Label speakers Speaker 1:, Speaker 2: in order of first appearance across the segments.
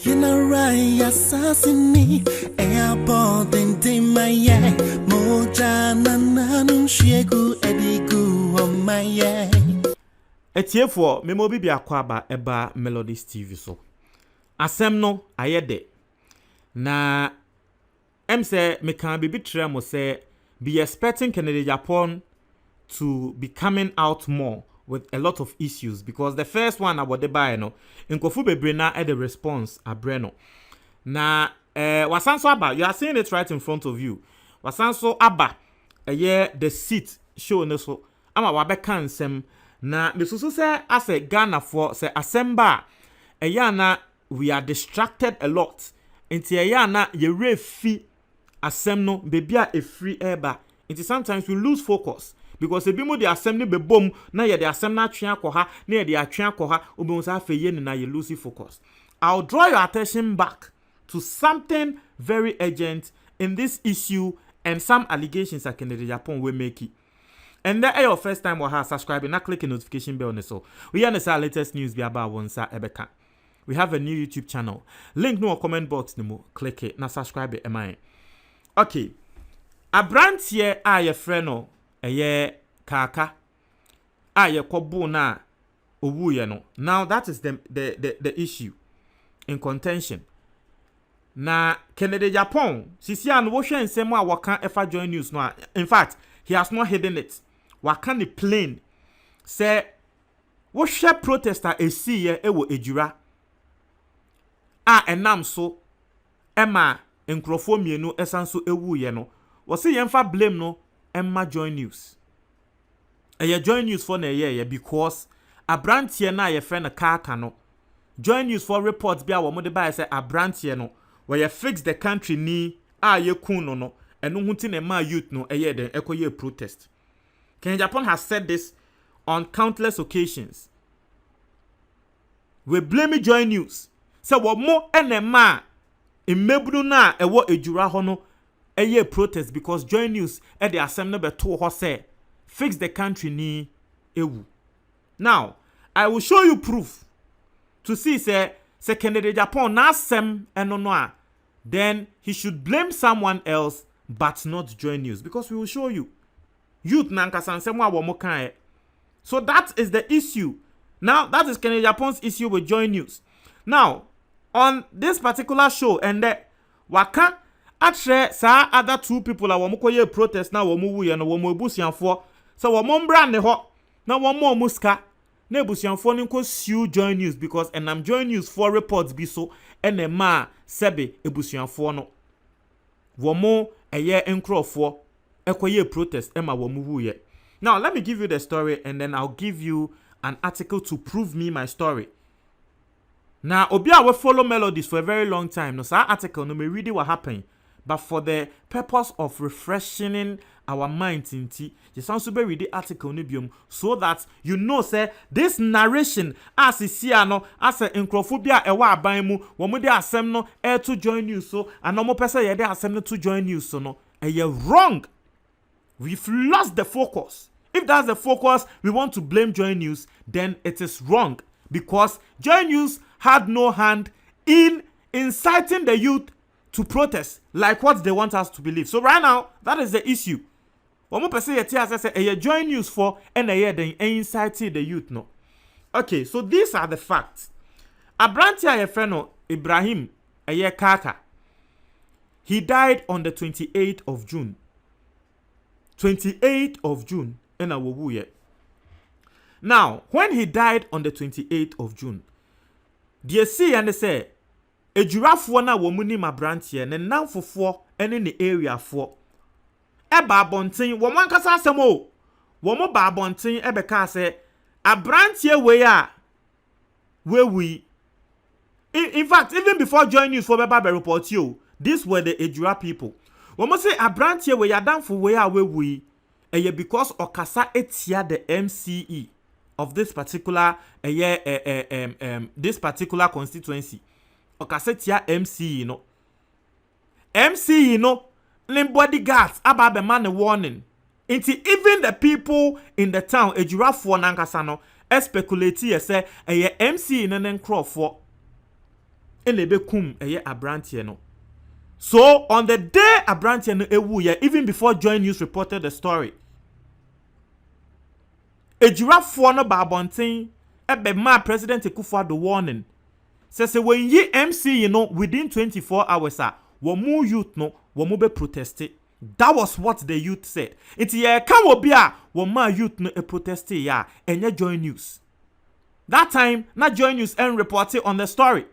Speaker 1: Yinarai assassini airport in my moja nananu shegu edigu on my
Speaker 2: Etiefo memo bibi akwaba eba Melodies TV so. Asem no ayede. Na say me can be tremo say be expecting Kennedy Agyapong to be coming out more with a lot of issues because the first one about the buy no nkofu bebre na the response abreno. Na wasanso aba, you are seeing it right in front of you. Wasanso aba the seat show no so ama wabeka nsem na mesusu say as a Ghana for say asemba na we are distracted a lot. Inti na ye refi asem no baby a free eba. Inti sometimes we lose focus because ebi mo the assembly be bom na ye the assembly na atwe akoha na ye the atwe akoha obi say afeye ni na ye lose focus. I'll draw your attention back to something very urgent in this issue and some allegations that Kennedy Agyapong will make it. And that your first time or subscribing, now click the notification bell on the so. We understand latest news be about one sa ebeka. We have a new YouTube channel. Link no comment box no more. Click it. Now subscribe it. Am I? Okay. A brand here your friend no ye kaka. Ye kobu na owu ye no. Now that is the issue in contention. Na Kennedy Agyapong sisi an wo hwe nsem a waka efa JoyNews no. In fact, he has not hidden it. Waka ni plain say wo hwe protester esi ye ewo Ejura. Enam so Emma nkrofo mienu esanso ewu ye no. Wo se yemfa blame no Emma JoyNews. JoyNews for na ye because abrantie na ye friend kaka no. JoyNews for reports bia wo mo de ba say abrantie no where you fix the country ni ye kun no eno hunti na ma youth no den ekoye protest. Kennedy Agyapong has said this on countless occasions. We blame JoyNews. So what more enema imebunu na ewo Ejura ho no protest because JoyNews the assembly be to ho say fix the country ni ewu. Now, I will show you proof to see say Kennedy Agyapong na sem eno then he should blame someone else but not JoyNews because we will show you youth nankasa nsem wa mo kan. So that is the issue. Now that is Kennedy Agyapong's issue with JoyNews. Now on this particular show and waka atre sa other two people a wo koye protest na wo wu ye no wo ebusianfo so wo mbra ne ho na wo muska na ebusianfo ni ko sue JoyNews because enam JoyNews for reports bi so enema sebe ebusianfo no wo enkrofo ekoye protest ema wo wu ye. Now let me give you the story and then I'll give you an article to prove me my story. Now obi a we follow Melodies for a very long time no sa article no me read what happened but for the purpose of refreshing our minds inti you sound so read the article no biom so that you know say this narration as is here no as a encrophobia ewa aban mu wo mo de asem no to JoyNews so and no mo pese ye de asem no to JoyNews so no wrong. We've lost the focus. If that's the focus we want to blame JoyNews, then it is wrong because JoyNews had no hand in inciting the youth to protest like what they want us to believe. So right now, that is the issue. One more person say JoyNews for and then inciting the youth no. Okay, so these are the facts. Abrantia Yefreno Ibrahim Kaka. He died on the 28th of June. 28th of June in Awuye. Now, when he died on the 28th of June, the see and they say Ejura for na wo muni ma brantie ne nanfofo ene ne area for ba abonten wo man kasa asem o wo mo ba abonten be ka say abrantie we in fact even before JoyNews for be report you these were the Ejura people wo mo say abrantie we ya danfo we because okasa etia the MCE of this particular this particular constituency. Okasetia MCE no. MCE no bodyguards about man warning. Even the people in the town Ejura for nankasa no speculate say MCE no nkrofo. ene be kum eye abrantie no. So on the day abrantie no ewu ye, even before JoyNews reported the story, Ejura fo no ba abonten ebe ma President Akufo-Addo warning. Say when ye MC, within 24 hours wo mu youth no wo mu be protested. That was what the youth said. It's ye kan obi a wo ma youth no e protest ya enye JoyNews. That time na JoyNews and reported on the story.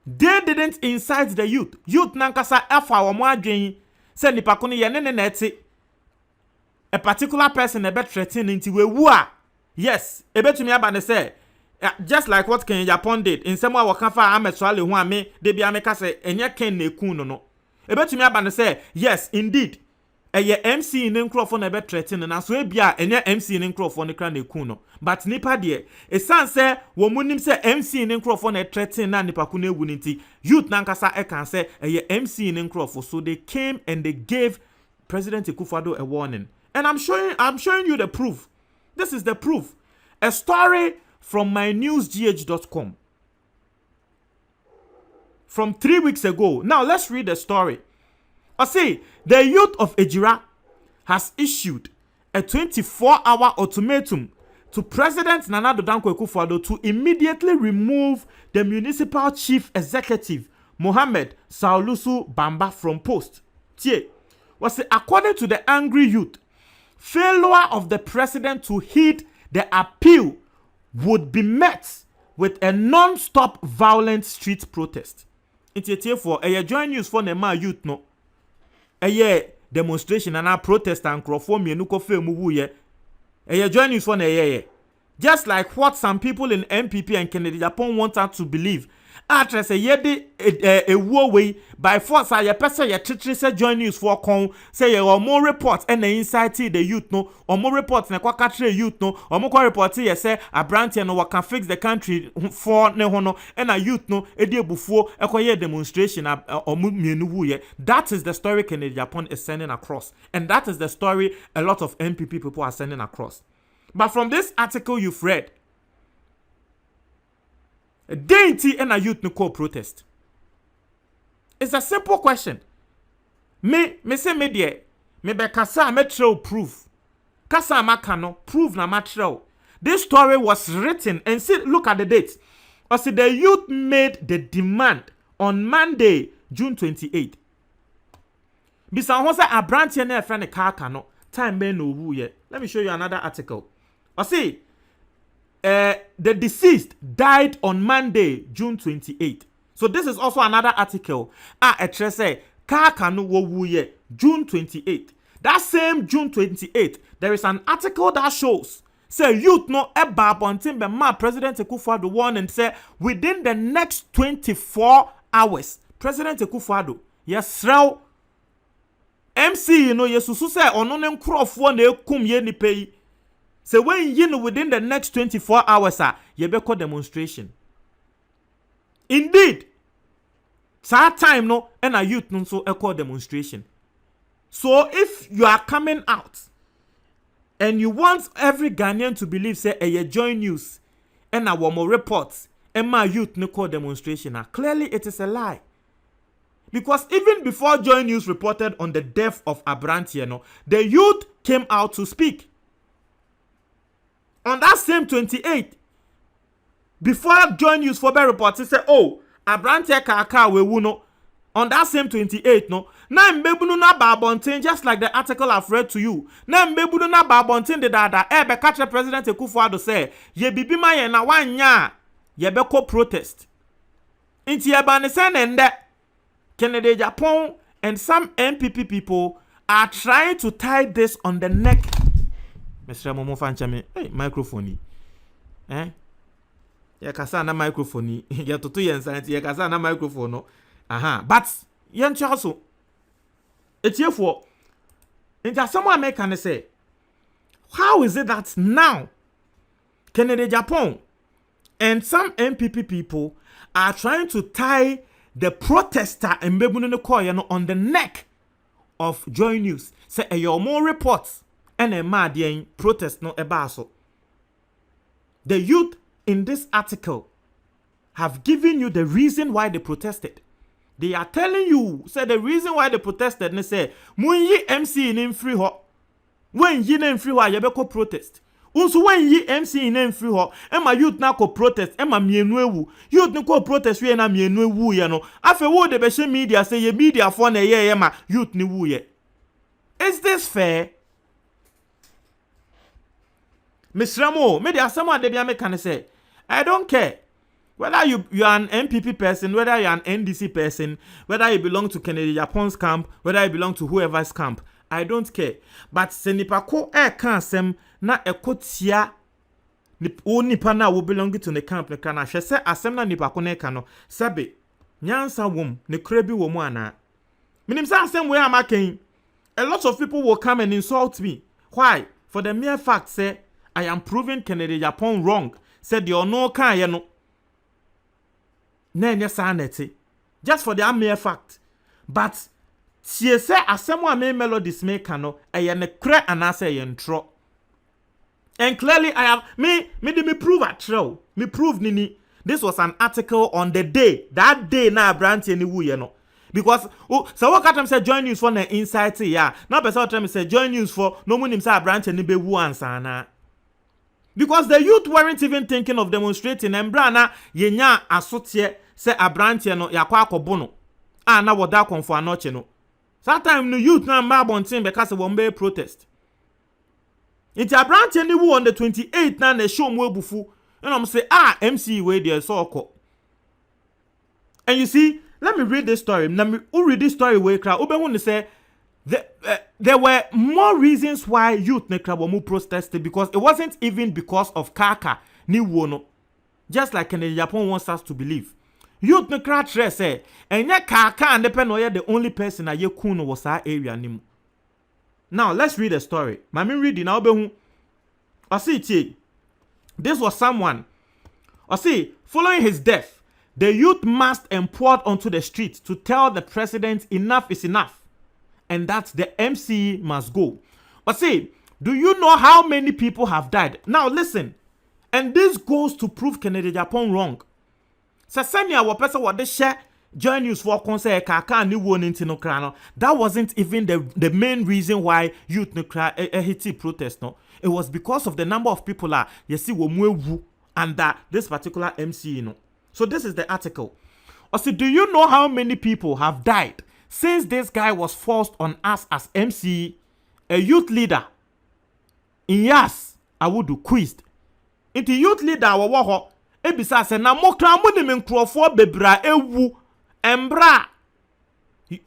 Speaker 2: They didn't incite the youth. Youth nankasa efa wo mo adwen say nipa ko no ye ne na eti a particular person ebe threaten nti we wu a. Yes, ebetumi aba ne say just like what Kennedy Agyapong did in some way wakafa ameswale hu ame de bia meka say enye ken na ekun no. Ebetumi aba ne say yes indeed eye MC ne nkrofo na ebe threaten na so e bia enye MC ne nkrofo ne kra na ekun no. But nipa de esan say wo munim say MC ne nkrofo na threaten na nipa ku na ewu nti youth nankasa e kan say eye MC ne nkrofo, so they came and they gave President Akufo-Addo a warning. And I'm showing you the proof. This is the proof. A story from mynewsgh.com from 3 weeks ago. Now let's read the story. I say the youth of Ejura has issued a 24-hour ultimatum to President Nana Addo Dankwa Akufo-Addo to immediately remove the municipal chief executive Mohammed Saulusu Bamba from post. Tie, was according to the angry youth, failure of the president to heed the appeal would be met with a non-stop violent street protest. It's for a JoyNews for the youth no. A demonstration and a protest and crowdform me nuko fe mu ye. A JoyNews for the just like what some people in MPP and Kennedy Agyapong want us to believe. Address a yedi a war way by force a ye person ye titri say JoyNews for con say ye or more reports and the inside the youth no or more reports na kwa katre youth no or more report ye say a branch no what can fix the country for ne hono and a youth no e dey before e kwa demonstration or mienu wu ye. That is the story Kennedy Agyapong is sending across, and that is the story a lot of MPP people are sending across. But from this article you've read, dainty and a youth no call protest. It's a simple question. Me say me die. Me be kasa metro proof. Kasa makano proof na metro. This story was written and see look at the date. Or see the youth made the demand on Monday, June 28. Bisa ho say abrantie na e friend ka no time be no wu ye. Let me show you another article. Or see the deceased died on Monday, June 28. So this is also another article. Say Kakanu Wowuye, June 28. That same June 28, there is an article that shows say youth no eba bontin be ma President Akufo-Addo warn and say within the next 24 hours, President Akufo-Addo yes raw MC yesusu say ono ne nkrofo na ekum ye nipa yi. So when you know within the next 24 hours, you be call demonstration. Indeed, that time no, and a youth no so a call demonstration. So if you are coming out and you want every Ghanaian to believe, say, a JoyNews and a more reports, and my youth no call demonstration, clearly it is a lie. Because even before JoyNews reported on the death of Abrantie, the youth came out to speak. On that same 28, before JoyNews for better report, he said, oh, Abrantie kaka we wuno. On that same 28, no, na mbebunu na babontin, just like the article I've read to you. Na mbebunu na babontin de dada, be catch President Akufo-Addo say, ye bibi ma ye na wanya, ye be ko protest. Inti ye ba ne sen ende, Kennedy Agyapong and some MPP people are trying to tie this on the neck. Mr. Momo Fanchame, hey, microphone. Ya kasa na microphone. Ya tutu yensanti, ya kasa na microphone. No. Aha, but yen also. Etiefo. And someone make can say, how is it that now Kennedy Agyapong and some MPP people are trying to tie the protester and Mbebunu on the neck of JoyNews? Say your more reports and a mad protest no ebaso. The youth in this article have given you the reason why they protested. They are telling you, say the reason why they protested, they say, Munyi MC in free ho. When ye name free ho, yebeko protest. Unso when ye MC in free ho, Emma youth na ko protest, Emma mienwewu. Youth ni ko protest we na mienwewu ye no. Afe wo de beshe media say ye media for na ye Emma youth ni wu ye. Is this fair? Miss Ramo, media someone de bia me can say, I don't care. Whether you are an MPP person, whether you are an NDC person, whether you belong to Kennedy Agyapong's camp, whether you belong to whoever's camp, I don't care. But se nipa ko kan sem na ekotia nipa na wo belong to the camp ne kana hwe se asem na nipa ko ne ka no sabe nyansa wom ne krabi wom ana. Minim say asem we amaken. A lot of people will come and insult me. Why? For the mere fact say I am proving Kennedy Agyapong wrong. Said you no kan ye no. Just for the mere fact. But tie say asem wa me melodies make no eye ne kre anase ye ntro. And clearly I have me prove at true. Me prove nini. This was an article on the day. That day na branch any wu ye no. Because so what time say JoyNews for the insight ya. Now person time say JoyNews for no munim say branch any be wu ansa na. Because the youth weren't even thinking of demonstrating and brana yenya asotie say abrantie no yakwa akobo no na woda konfo anoche no sometimes no youth na mba bontin because we mbe protest it abrantie ni wu on the 28th na show mu ebufu and I'm say MC we there so oko. And you see, let me read this story. Now me read this story we kra obehu ne say there were more reasons why youth ne kra mu protested, because it wasn't even because of kaka ni wono, just like Kennedy Agyapong wants us to believe. Youth ne kra tre say enye kaka and the only person na ye kuno was our area nimu. Now let's read the story. Mami reading now obehu. I see it. This was someone. I see, following his death, the youth massed and poured onto the streets to tell the president enough is enough and that the MC must go. But see, do you know how many people have died? Now listen, and this goes to prove Kennedy Agyapong wrong. Sasania wa pesa wa de share JoyNews for concert kaka ni won into no krano. That wasn't even the main reason why youth no kra hiti protest no. It was because of the number of people that you see wo and that this particular MC, you know. So this is the article. Also, do you know how many people have died since this guy was forced on us as MC, a youth leader? In Yas, I would do quizzed. Into youth leader wa ho ebisa se na mokra mo ne menkrofo bebra ewu embra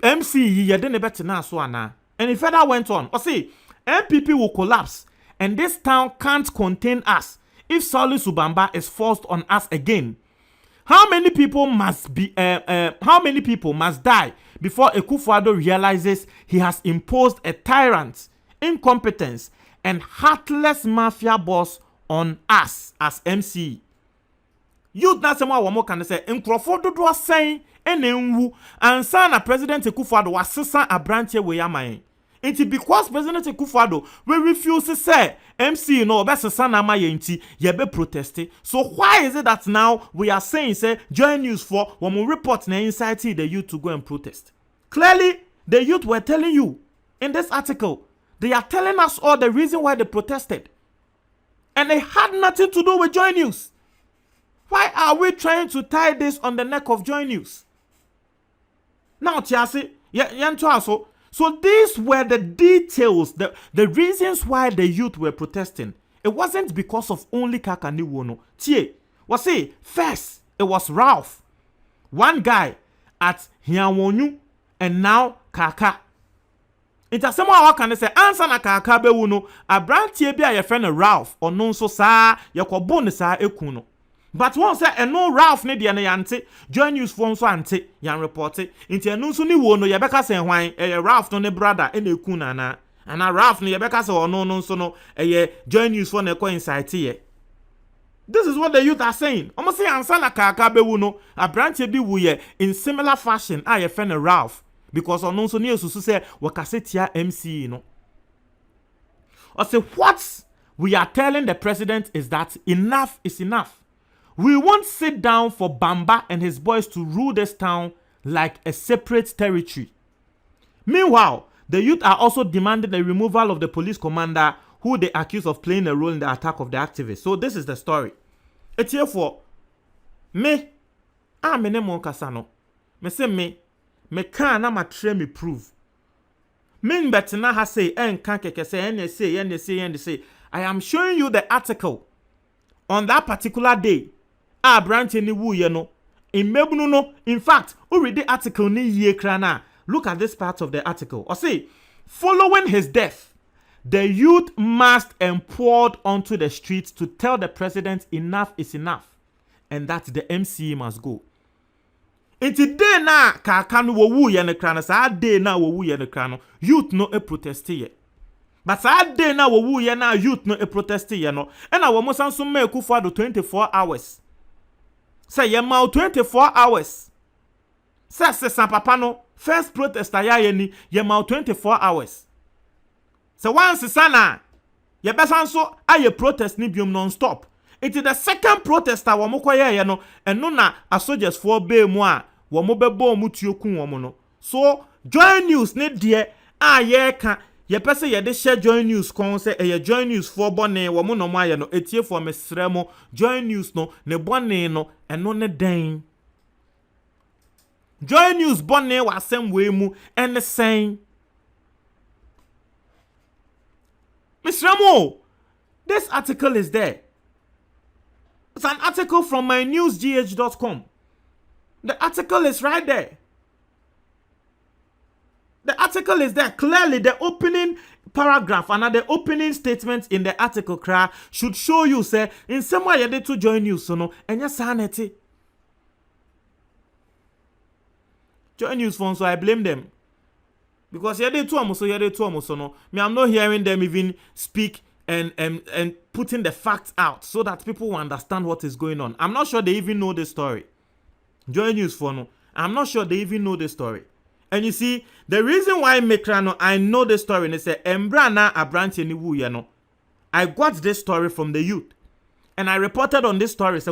Speaker 2: MC ye de ne betena so ana. And he further went on. O see, MPP will collapse and this town can't contain us if Solly Subamba is forced on us again. How many people must die before Akufo-Addo realizes he has imposed a tyrant, incompetence, and heartless mafia boss on us as MC? Youth na sema wa mo kan say nkrofo dodo asan enenwu ansa na President Akufo-Addo wasesa abranche we yaman. Inti because President Akufo-Addo we refuse to say MC no obesesa na ma yenti ye be protesting. So why is it that now we are saying say JoyNews for when we report na incite the youth to go and protest? Clearly the youth were telling you in this article, they are telling us all the reason why they protested, and it had nothing to do with JoyNews. Why are we trying to tie this on the neck of JoyNews? Now Tiasi so these were the details, the reasons why the youth were protesting. It wasn't because of only Kaka Niwono. Tie, was say first it was Ralph, one guy at Hianwonu, and now Kaka. It's a someone can say answer na Kaka be wuno. A brand tie be a friend Ralph or non so sa yakobone sa ekuno. But once say no Ralph ne de na yante JoyNews phone so ante yan report nti enu so ni wo no ye beka say hwan Ralph no ne brother e na eku na na ana Ralph ne ye beka say ono no so no JoyNews phone e ko insight ye. This is what the youth are saying. Almost say answer na Kaka be wu no a branch bi wu ye in similar fashion a ye friend Ralph, because ono so ne esusu say wakasetia MC no. Or say what we are telling the president is that enough is enough. We won't sit down for Bamba and his boys to rule this town like a separate territory. Meanwhile, the youth are also demanding the removal of the police commander who they accuse of playing a role in the attack of the activists. So this is the story. It's here for me. Me ne mo kasa no. Me say me can na matre me prove. Me betina ha say enka keke say. I am showing you the article on that particular day. Branch ni wu ye no. In mebunu no. In fact, who read the article ni ye krana. Look at this part of the article. Or say, following his death, the youth massed and poured onto the streets to tell the president enough is enough and that the MCA must go. Inti day na kakanu wo wu ye ne krano sa day na wo wu ye ne krano youth no e protest ye. But sa day na wo wu ye na youth no e protest ye no. E na wo mo san so me Akufo-Addo 24 hours. Say ye ma 24 hours. Say san papa no first protester ya ni ye ma 24 hours. So once sana ye besan so aye protest ni biom non stop. It is the second protester wo mo koye ye no eno na a soldiers for be mu a wo mo bebo mu tuokun wo mo no. So JoyNews ne de a ye ka ye pese ye de share JoyNews kon se ye JoyNews for bone wo mo no mo aye no etie for mesrɛ mo JoyNews no ne bone no eno ne den. JoyNews bone wasem we mu ene sen. Mr. Ramo, this article is there. It's an article from mynewsgh.com. The article is right there. The article is there. Clearly, the opening paragraph and the opening statement in the article should show you, say, in some way you did to JoyNews, so no, and your sanity. JoyNews phone, so I blame them. Because you did so no. Me, I'm not hearing them even speak and putting the facts out so that people will understand what is going on. I'm not sure they even know the story. JoyNews for no. I'm not sure they even know the story. And you see, the reason why I know the story, and they say, Embrana Abranti ni wu ye no. I got this story from the youth. And I reported on this story.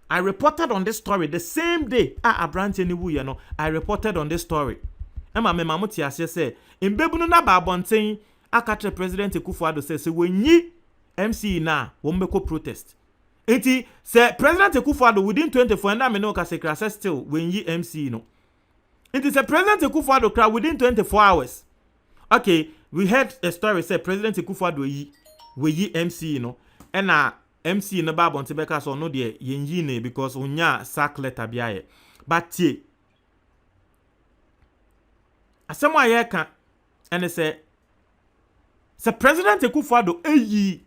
Speaker 2: I reported on this story the same day. Abranti ni wu ye no. I reported on this story. Emma me mamuti asye say, in bebunu na ba abonten akatre President Akufo-Addo say wenyi MC na wombeko protest. Enti say President Akufo-Addo within 24 and me no ka say still wenyi MC no. Enti say President Akufo-Addo kra within 24 hours. Okay, we heard a story say President Akufo-Addo yi MC no. And MC no ba abonten beka so no de yenyi ne because onya sack letter biaye. But tie asem wa ye ka and say President Akufo-Addo eyi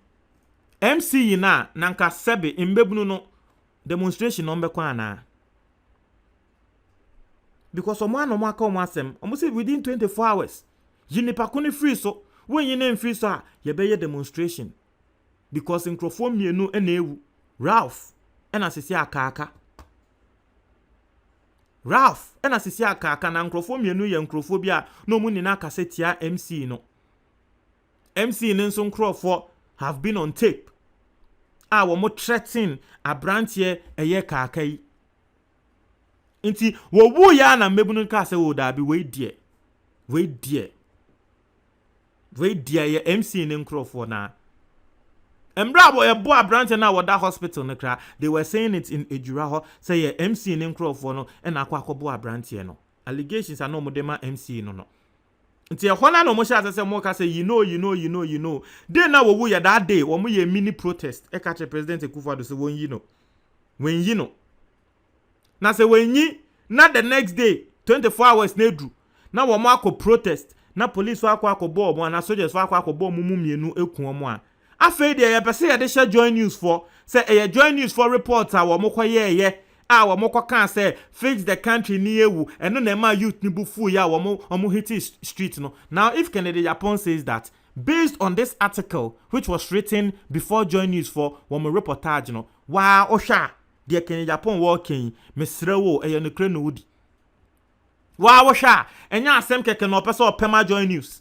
Speaker 2: MC na nanka sebe imbebunu no demonstration no mbekwa ana because omo no aka omo asem omo say within 24 hours yinipa ko ne free so when yin na free so a ye be ye demonstration because nkrofo mienu na ewu Ralph na sisi akaka na nkrofo mienu ye nkrofo bia no mu ni na kasetia MC no MC nso nkrofo have been on tape. Wo threaten abrantie eye kaakai. Inti wo wu ya na mebunu ka se wo da bi we die ye MC ne nkrofo na. Embra bo ye bo abrantie na wo da hospital ne kra. They were saying it in Ejura say ye MC ne nkrofo no e na akwa bo abrantie no. Allegations are no modema MC no. Nti ehona no mo sha say mo ka say you know dey na wo ya that day wo mo ye mini protest e ka che President Akufo-Addo say won yi no na say won yi na the next day 24 hours na edu na wo mo akọ protest na police wa akọ bo mo na soldiers wa akọ bo mo mienu eku mo a afei de ye pese ye de share JoyNews for say e JoyNews for reporter wo mo koye wo mo kan say fix the country ni ewu eno na ma youth ni bufu ya wo mo hit street no. Now if Kennedy Agyapong says that based on this article which was written before JoyNews for wo mo reportage no wa ohwa de Kennedy Agyapong walking mesrewo eyo no kre no wudi wa ohwa enya asem keke no pese opema JoyNews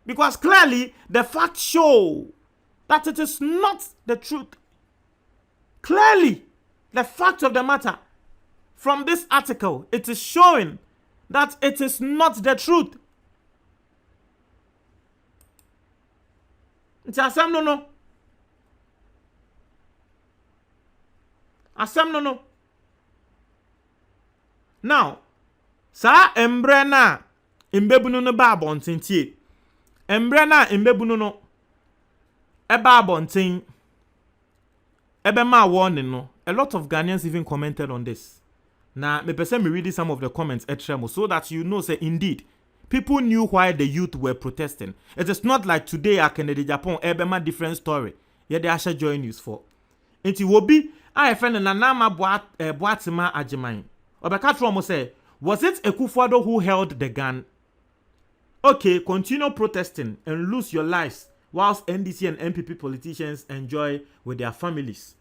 Speaker 2: because clearly the facts show that it is not the truth. Clearly, the fact of the matter, from this article, it is showing that it is not the truth. It's asem no. Asem no. Now, sa embre na imbebunu no ba abonten tie. Embre na imbebunu no eba abonten ebe ma warning no. A lot of Ghanaians even commented on this. Now, me person me reading some of the comments etremo so that you know say indeed people knew why the youth were protesting. It is not like today at Kennedy Agyapong ebe ma different story. Yeah, they actually JoyNews for. Enti wobi I friend na nama boatima ajiman. Obeka Tromo say, was it Akufo-Addo who held the gun? Okay, continue protesting and lose your lives whilst NDC and MPP politicians enjoy with their families.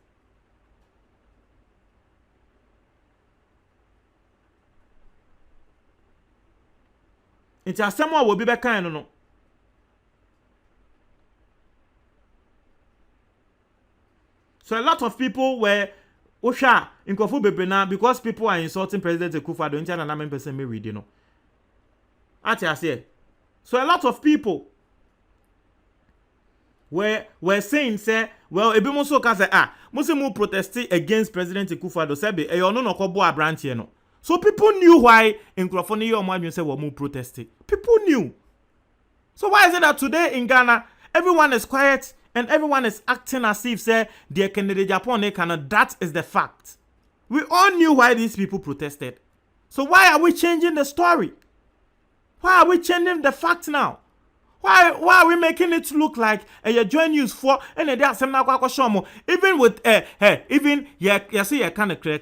Speaker 2: It's a someone will be back no. So a lot of people were Osha in Kofu Bebena because people are insulting President Akufo-Addo. Intia na men person me read, you know. Ati I say. So a lot of people were saying say, well, ebi mo so ka say mo protest against President Akufo-Addo say be e ono no kobo abrantie no. So people knew why in Krofo ni yomo adwun say we mo protest. People knew. So why is it that today in Ghana everyone is quiet and everyone is acting as if say the Kennedy Agyapong cannot? That is the fact. We all knew why these people protested. So why are we changing the story? Why are we changing the fact now? Why are we making it look like JoyNews for and they are some even with even you see you kind of clear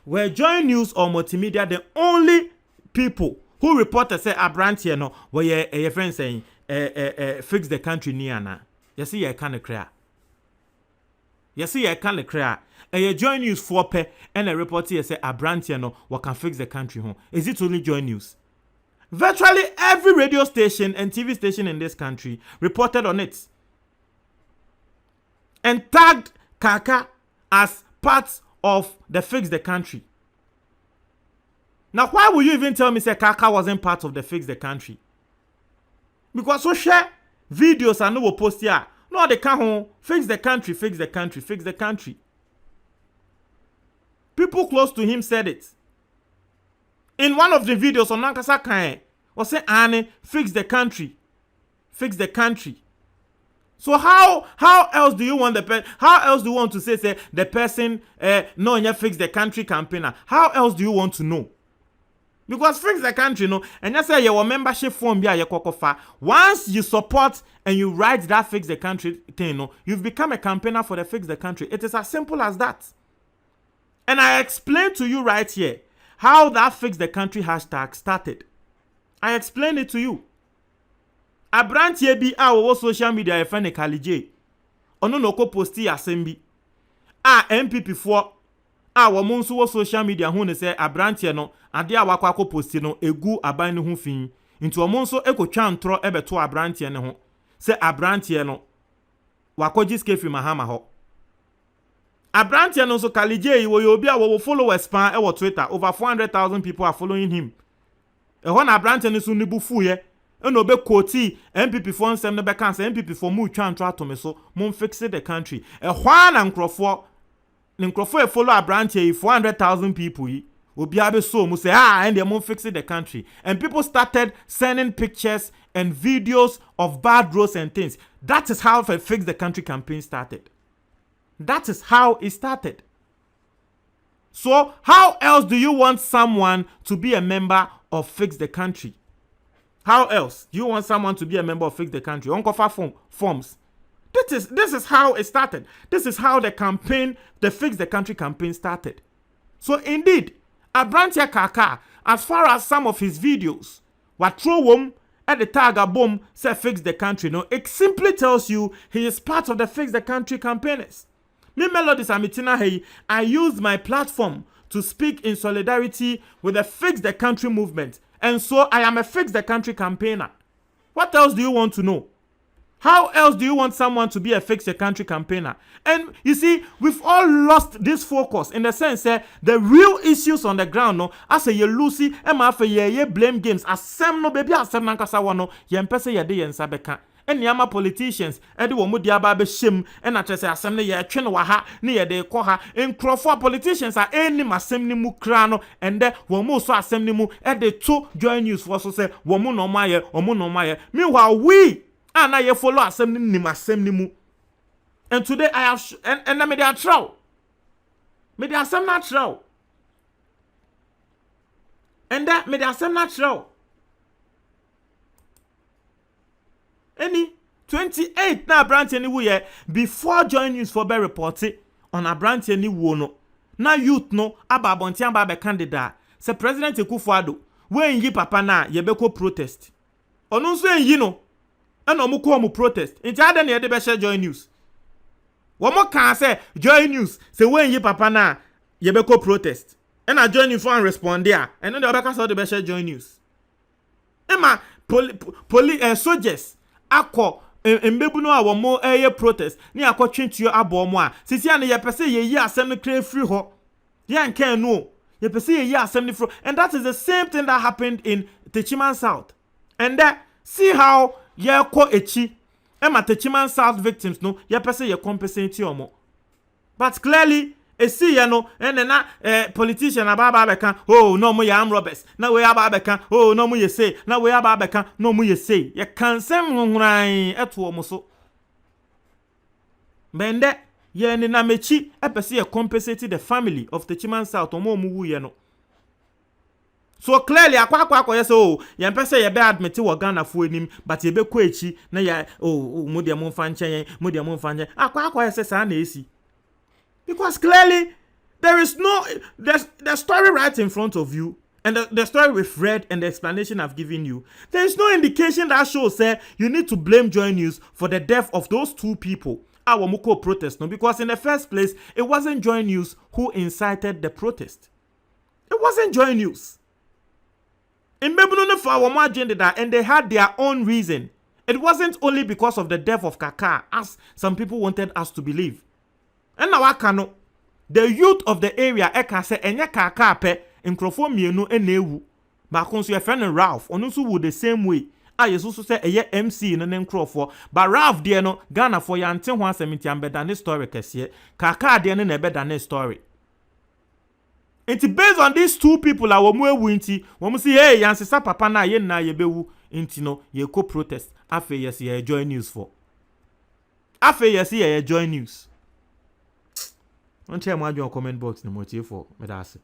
Speaker 2: where JoyNews or multimedia the only people who reported say Abrantie no where your friend saying fix the country near na. You see you kind of clear. You see you kind of clear. JoyNews for pe and a reporter say Abrantie no what can fix the country home. Is it only JoyNews? Virtually every radio station and TV station in this country reported on it and tagged Kaka as part of the Fix the Country. Now, why would you even tell me say Kaka wasn't part of the Fix the Country? Because so share videos and no will post here. No, they can't fix the country, fix the country, fix the country. People close to him said it. In one of the videos on Nankasa Kae, was say Anne fix the country. Fix the country. So how else do you want to say the person no you fix the country campaigner? How else do you want to know? Because fix the country no and you say your membership form bia yekokofa. Once you support and you write that fix the country thing no, you've become a campaigner for the fix the country. It is as simple as that. And I explained to you right here how that fix the country hashtag started. I explained it to you. Abrantie bi a social media e friend Kalije. Ono no ko posti asembi. MPP for wo nso social media hu ne say Abrantie no ade a wakwa ko posti no egu aban ne hu fin. Nti omo nso ekotwa ntro ebeto Abrantie ne ho. Say Abrantie no wakoji skefi mahama ho. Abrantie no so Kalije wo yo bi a wo followers pan e wo Twitter. Over 400,000 people are following him. Ehon Abrantie no so nibu fuye. Eno be quote MPP for nsem no be kan say MPP for mu twa ntro atome so mo fix the country. Ehwan na nkrofo e follow Abrantie 400,000 people yi. Obi abe so mo say and they mo fix the country. And people started sending pictures and videos of bad roads and things. That is how the Fix the Country campaign started. That is how it started. So, how else do you want someone to be a member of Fix the Country? How else do you want someone to be a member of Fix the Country? Uncover forms. This is how it started. This is how the campaign, the Fix the Country campaign started. So, indeed, Abrantie Kaka, as far as some of his videos, what throw at the tag a boom say Fix the Country, no, it simply tells you he is part of the Fix the Country campaigners. Me Melodies Amitina hey, I use my platform to speak in solidarity with the Fix the Country movement. And so I am a Fix the Country campaigner. What else do you want to know? How else do you want someone to be a fix your country campaigner? And you see, we've all lost this focus in the sense that the real issues on the ground, no, as a ye Lucy, Emma for ye blame games, as some no baby, as some nankasawano, ye mpese ye de yen sabeka. And yama politicians, edi wo mudi ababe shim, and I just say assembly ye train waha, ni ye de koha, in Crawford politicians are any assembly mu krano, and there womu so assembly mu, edi two join news for so say, womu no maye. Meanwhile, we and I follow assembly mu. And today I have and I made a trial. Made a assembly trial. And that made a assembly trial. Any 28 na branch any we before join news for be reported on a branch any wono. Na youth no aba bonti aba be candidate. Se President Akufo-Addo when yi papa na ye be ko protest. Onu nso enyi no. And omu ko omu protest. Inti ade na ye de be share join news. Wo mo kan say join news say when yi papa na ye be ko protest. And I join news for respond there. And no the other say de be share join news. Emma soldiers akọ embebu no a wo mo protest ni akọ twentio abo mo a sisi an ye pese ye yi asem no kra free ho ye anka no ye pese ye yi asem no free, and that is the same thing that happened in Techiman South. And that see how ye ko echi ema Techiman South victims no ye pese ye compensate omo, but clearly see ya no and na politician ababa beka oh no mo ya am robbers na we ababa beka oh no mo ye say na we ababa beka no mo ye say ye kansem hunran eto omo so bende ye ni na mechi epese ye compensate the family of the Techiman South omo wu ye no. So clearly akwa yes oh ye mpese ye be admit wo Ghana fo enim but ye be ko echi na ya oh mo de mo mfa nchen akwa yes sa na esi. Because clearly, there is no, the story right in front of you, and the story we've read and the explanation I've given you, there is no indication that shows that you need to blame JoyNews for the death of those two people. Our Muko protest, no, because in the first place, it wasn't JoyNews who incited the protest. It wasn't JoyNews. In Mebuno for our agenda, and they had their own reason. It wasn't only because of the death of Kaka, as some people wanted us to believe. And now akano the youth of the area eka say enye Kaka pe nkrofo mienu enewu ba konso ye friend Ralph onu so would the same way yesu so say eye MC no ne nkrofo but Ralph de no Ghana for ya nte ho asem ambeda ne story kese Kaka de no na ebeda ne story. It's based on these two people awomu ewu nti wo say hey yansesa papa na ye na ye bewu nti no ye ko protest afa yes ye join news for afa yes ye join news. On share my comment box no more for me that's